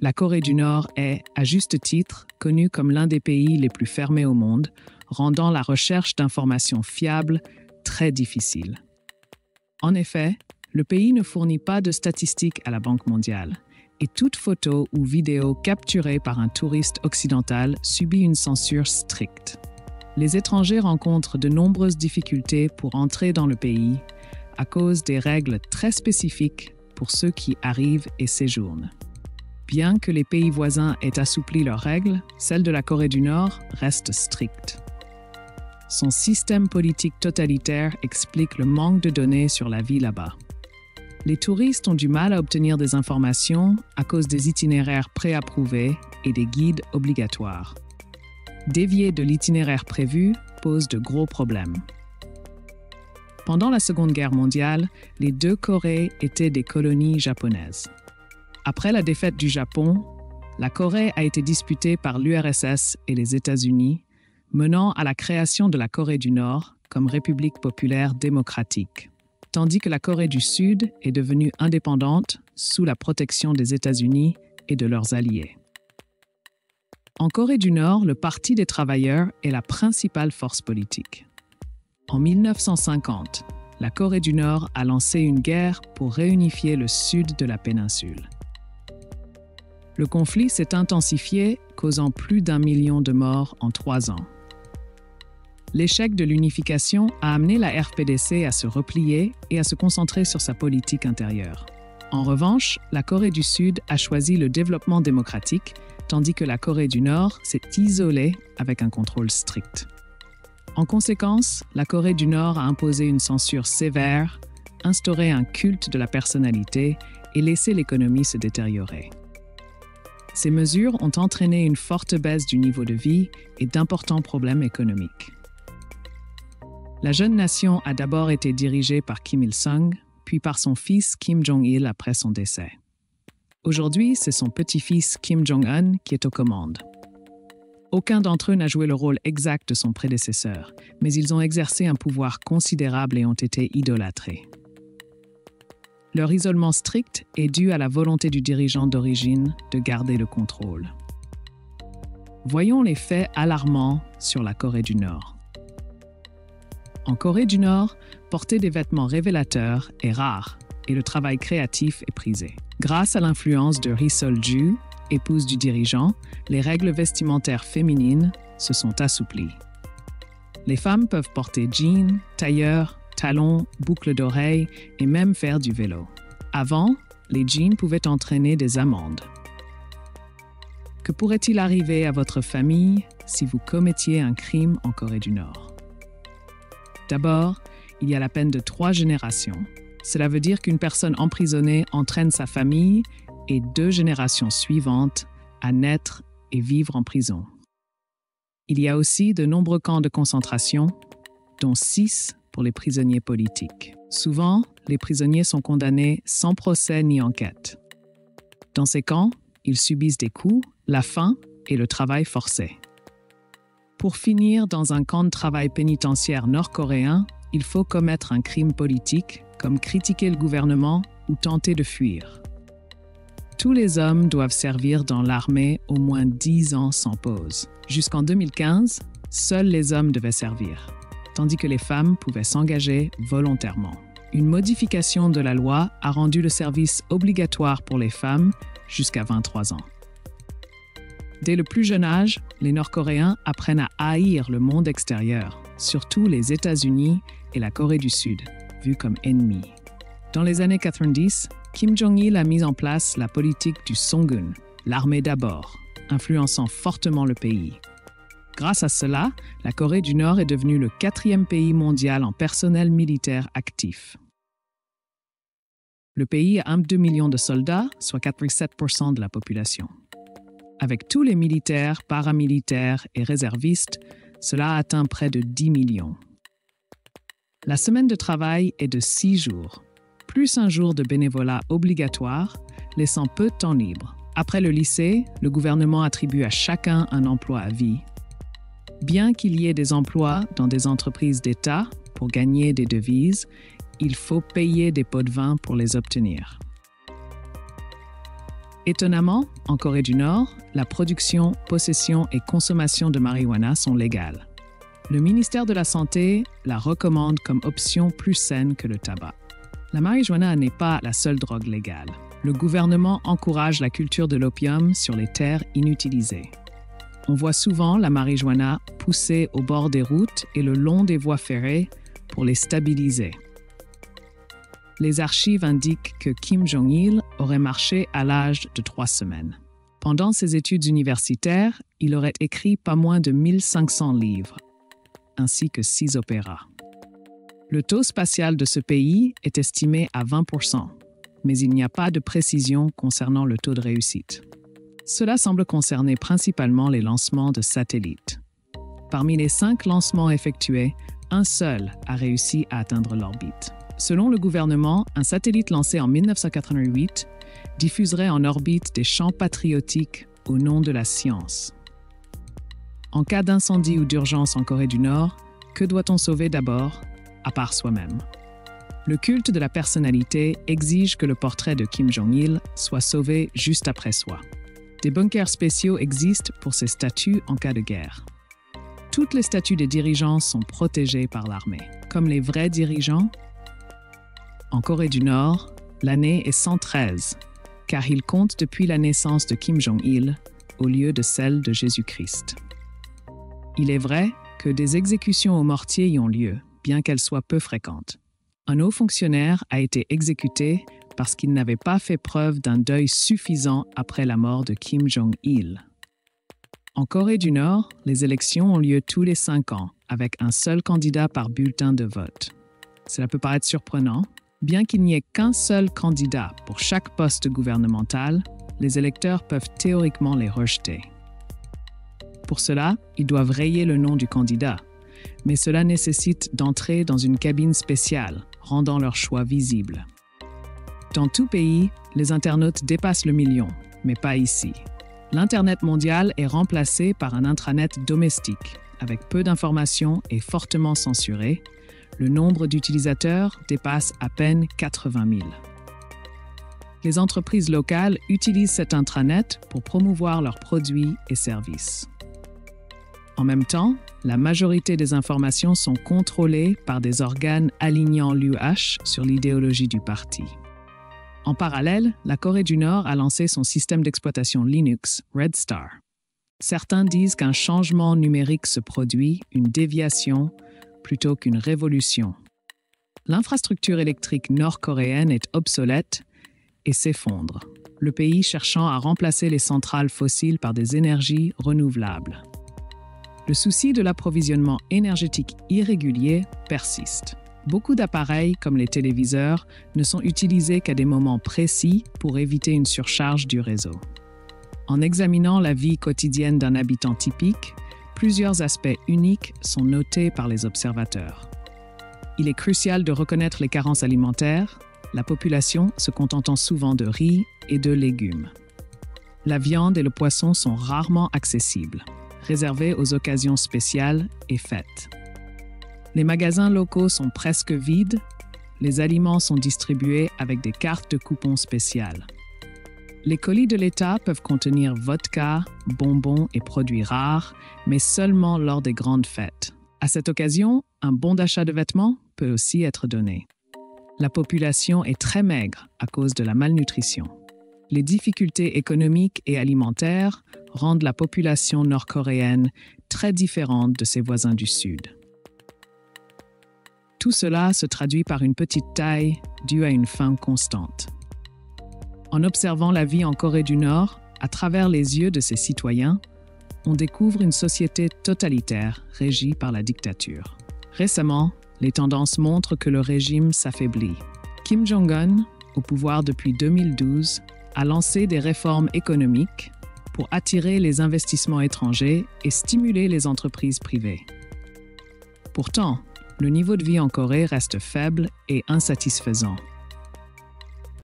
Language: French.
La Corée du Nord est, à juste titre, connue comme l'un des pays les plus fermés au monde, rendant la recherche d'informations fiables très difficile. En effet, le pays ne fournit pas de statistiques à la Banque mondiale, et toute photo ou vidéo capturée par un touriste occidental subit une censure stricte. Les étrangers rencontrent de nombreuses difficultés pour entrer dans le pays à cause des règles très spécifiques pour ceux qui arrivent et séjournent. Bien que les pays voisins aient assoupli leurs règles, celle de la Corée du Nord reste stricte. Son système politique totalitaire explique le manque de données sur la vie là-bas. Les touristes ont du mal à obtenir des informations à cause des itinéraires préapprouvés et des guides obligatoires. Dévier de l'itinéraire prévu pose de gros problèmes. Pendant la Seconde Guerre mondiale, les deux Corées étaient des colonies japonaises. Après la défaite du Japon, la Corée a été disputée par l'URSS et les États-Unis, menant à la création de la Corée du Nord comme République populaire démocratique, tandis que la Corée du Sud est devenue indépendante sous la protection des États-Unis et de leurs alliés. En Corée du Nord, le Parti des travailleurs est la principale force politique. En 1950, la Corée du Nord a lancé une guerre pour réunifier le sud de la péninsule. Le conflit s'est intensifié, causant plus d'1 million de morts en 3 ans. L'échec de l'unification a amené la RPDC à se replier et à se concentrer sur sa politique intérieure. En revanche, la Corée du Sud a choisi le développement démocratique, tandis que la Corée du Nord s'est isolée avec un contrôle strict. En conséquence, la Corée du Nord a imposé une censure sévère, instauré un culte de la personnalité et laissé l'économie se détériorer. Ces mesures ont entraîné une forte baisse du niveau de vie et d'importants problèmes économiques. La jeune nation a d'abord été dirigée par Kim Il-sung, puis par son fils Kim Jong-il après son décès. Aujourd'hui, c'est son petit-fils Kim Jong-un qui est aux commandes. Aucun d'entre eux n'a joué le rôle exact de son prédécesseur, mais ils ont exercé un pouvoir considérable et ont été idolâtrés. Leur isolement strict est dû à la volonté du dirigeant d'origine de garder le contrôle. Voyons les faits alarmants sur la Corée du Nord. En Corée du Nord, porter des vêtements révélateurs est rare et le travail créatif est prisé. Grâce à l'influence de Ri Sol-ju, épouse du dirigeant, les règles vestimentaires féminines se sont assouplies. Les femmes peuvent porter jeans, tailleurs, talons, boucles d'oreilles et même faire du vélo. Avant, les jeans pouvaient entraîner des amendes. Que pourrait-il arriver à votre famille si vous commettiez un crime en Corée du Nord? D'abord, il y a la peine de 3 générations. Cela veut dire qu'une personne emprisonnée entraîne sa famille et 2 générations suivantes à naître et vivre en prison. Il y a aussi de nombreux camps de concentration, dont 6 pour les prisonniers politiques. Souvent, les prisonniers sont condamnés sans procès ni enquête. Dans ces camps, ils subissent des coups, la faim et le travail forcé. Pour finir dans un camp de travail pénitentiaire nord-coréen, il faut commettre un crime politique, comme critiquer le gouvernement ou tenter de fuir. Tous les hommes doivent servir dans l'armée au moins 10 ans sans pause. Jusqu'en 2015, seuls les hommes devaient servir, tandis que les femmes pouvaient s'engager volontairement. Une modification de la loi a rendu le service obligatoire pour les femmes jusqu'à 23 ans. Dès le plus jeune âge, les Nord-Coréens apprennent à haïr le monde extérieur, surtout les États-Unis et la Corée du Sud, vus comme ennemis. Dans les années 90, Kim Jong-il a mis en place la politique du Songun, l'armée d'abord, influençant fortement le pays. Grâce à cela, la Corée du Nord est devenue le 4e pays mondial en personnel militaire actif. Le pays a 2 millions de soldats, soit 4,7% de la population. Avec tous les militaires, paramilitaires et réservistes, cela atteint près de 10 millions. La semaine de travail est de 6 jours, plus un jour de bénévolat obligatoire, laissant peu de temps libre. Après le lycée, le gouvernement attribue à chacun un emploi à vie. Bien qu'il y ait des emplois dans des entreprises d'État pour gagner des devises, il faut payer des pots de vin pour les obtenir. Étonnamment, en Corée du Nord, la production, possession et consommation de marijuana sont légales. Le ministère de la Santé la recommande comme option plus saine que le tabac. La marijuana n'est pas la seule drogue légale. Le gouvernement encourage la culture de l'opium sur les terres inutilisées. On voit souvent la marijuana pousser au bord des routes et le long des voies ferrées pour les stabiliser. Les archives indiquent que Kim Jong-il aurait marché à l'âge de 3 semaines. Pendant ses études universitaires, il aurait écrit pas moins de 1500 livres, ainsi que 6 opéras. Le taux spatial de ce pays est estimé à 20%, mais il n'y a pas de précision concernant le taux de réussite. Cela semble concerner principalement les lancements de satellites. Parmi les 5 lancements effectués, un seul a réussi à atteindre l'orbite. Selon le gouvernement, un satellite lancé en 1988 diffuserait en orbite des chants patriotiques au nom de la science. En cas d'incendie ou d'urgence en Corée du Nord, que doit-on sauver d'abord, à part soi-même? Le culte de la personnalité exige que le portrait de Kim Jong-il soit sauvé juste après soi. Des bunkers spéciaux existent pour ces statues en cas de guerre. Toutes les statues des dirigeants sont protégées par l'armée. Comme les vrais dirigeants, en Corée du Nord, l'année est 113, car il compte depuis la naissance de Kim Jong-il au lieu de celle de Jésus-Christ. Il est vrai que des exécutions au mortier y ont lieu, bien qu'elles soient peu fréquentes. Un haut fonctionnaire a été exécuté parce qu'il n'avait pas fait preuve d'un deuil suffisant après la mort de Kim Jong-il. En Corée du Nord, les élections ont lieu tous les 5 ans, avec un seul candidat par bulletin de vote. Cela peut paraître surprenant. Bien qu'il n'y ait qu'un seul candidat pour chaque poste gouvernemental, les électeurs peuvent théoriquement les rejeter. Pour cela, ils doivent rayer le nom du candidat, mais cela nécessite d'entrer dans une cabine spéciale, rendant leur choix visible. Dans tout pays, les internautes dépassent le million, mais pas ici. L'Internet mondial est remplacé par un intranet domestique, avec peu d'informations et fortement censuré. Le nombre d'utilisateurs dépasse à peine 80 000. Les entreprises locales utilisent cet intranet pour promouvoir leurs produits et services. En même temps, la majorité des informations sont contrôlées par des organes alignant l'UH sur l'idéologie du parti. En parallèle, la Corée du Nord a lancé son système d'exploitation Linux, Red Star. Certains disent qu'un changement numérique se produit, une déviation, plutôt qu'une révolution. L'infrastructure électrique nord-coréenne est obsolète et s'effondre, le pays cherchant à remplacer les centrales fossiles par des énergies renouvelables. Le souci de l'approvisionnement énergétique irrégulier persiste. Beaucoup d'appareils, comme les téléviseurs, ne sont utilisés qu'à des moments précis pour éviter une surcharge du réseau. En examinant la vie quotidienne d'un habitant typique, plusieurs aspects uniques sont notés par les observateurs. Il est crucial de reconnaître les carences alimentaires, la population se contentant souvent de riz et de légumes. La viande et le poisson sont rarement accessibles, réservés aux occasions spéciales et fêtes. Les magasins locaux sont presque vides, les aliments sont distribués avec des cartes de coupons spéciales. Les colis de l'État peuvent contenir vodka, bonbons et produits rares, mais seulement lors des grandes fêtes. À cette occasion, un bon d'achat de vêtements peut aussi être donné. La population est très maigre à cause de la malnutrition. Les difficultés économiques et alimentaires rendent la population nord-coréenne très différente de ses voisins du Sud. Tout cela se traduit par une petite taille due à une faim constante. En observant la vie en Corée du Nord, à travers les yeux de ses citoyens, on découvre une société totalitaire régie par la dictature. Récemment, les tendances montrent que le régime s'affaiblit. Kim Jong-un, au pouvoir depuis 2012, a lancé des réformes économiques pour attirer les investissements étrangers et stimuler les entreprises privées. Pourtant, le niveau de vie en Corée reste faible et insatisfaisant.